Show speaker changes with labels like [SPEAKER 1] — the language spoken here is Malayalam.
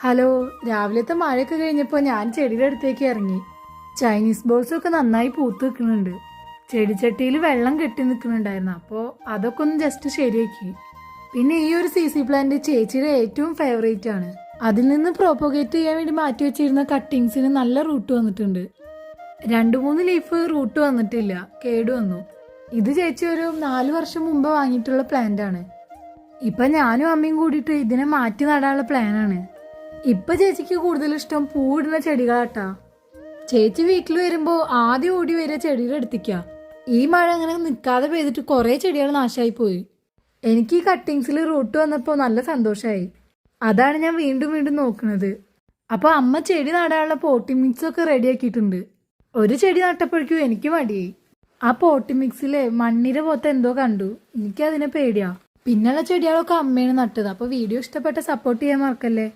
[SPEAKER 1] ഹലോ, രാവിലത്തെ മഴയൊക്കെ കഴിഞ്ഞപ്പോൾ ഞാൻ ചെടിയുടെ അടുത്തേക്ക് ഇറങ്ങി. ചൈനീസ് ബോൾസൊക്കെ നന്നായി പൂത്ത് നിൽക്കുന്നുണ്ട്. ചെടിച്ചട്ടിയിൽ വെള്ളം കെട്ടി നിൽക്കുന്നുണ്ടായിരുന്നു. അപ്പോൾ അതൊക്കെ ഒന്ന് ജസ്റ്റ് ശരിയാക്കി. പിന്നെ ഈ ഒരു CC പ്ലാന്റ് ചേച്ചിയുടെ ഏറ്റവും ഫേവറേറ്റ് ആണ്. അതിൽ നിന്ന് പ്രോപ്പഗേറ്റ് ചെയ്യാൻ വേണ്ടി മാറ്റി വെച്ചിരുന്ന കട്ടിങ്സിന് നല്ല റൂട്ട് വന്നിട്ടുണ്ട്. 2-3 ലീഫ് റൂട്ട് വന്നിട്ടില്ല, കേടുവന്നു. ഇത് ചേച്ചി ഒരു 4 വർഷം മുമ്പ് വാങ്ങിയിട്ടുള്ള പ്ലാന്റ് ആണ്. ഇപ്പൊ ഞാനും അമ്മയും കൂടിയിട്ട് ഇതിനെ മാറ്റി നടാനുള്ള പ്ലാനാണ്. ഇപ്പൊ ചേച്ചിക്ക് കൂടുതൽ ഇഷ്ടം പൂവിടുന്ന ചെടികളാട്ടാ. ചേച്ചി വീട്ടിൽ വരുമ്പോ ആദ്യം ഓടി വരിക ചെടിയുടെ അടുത്തേക്ക. ഈ മഴ അങ്ങനെ നിൽക്കാതെ പെയ്തിട്ട് കുറെ ചെടികൾ നാശമായി പോയി. എനിക്ക് ഈ കട്ടിങ്സിൽ റൂട്ട് വന്നപ്പോൾ നല്ല സന്തോഷമായി. അതാണ് ഞാൻ വീണ്ടും വീണ്ടും നോക്കുന്നത്. അപ്പൊ അമ്മ ചെടി നടാനുള്ള പോട്ടിംഗ് മിക്സ് ഒക്കെ റെഡിയാക്കിയിട്ടുണ്ട്. ഒരു ചെടി നട്ടപ്പോഴേക്കും എനിക്ക് മടിയായി. ആ പോട്ടിംഗ് മിക്സിലെ മണ്ണിര പോലത്തെ എന്തോ കണ്ടു. എനിക്കതിനെ പേടിയാ. പിന്നെയുള്ള ചെടികളൊക്കെ അമ്മയാണ് നട്ടത്. അപ്പൊ വീഡിയോ ഇഷ്ടപ്പെട്ട സപ്പോർട്ട് ചെയ്യാൻ മറക്കല്ലേ.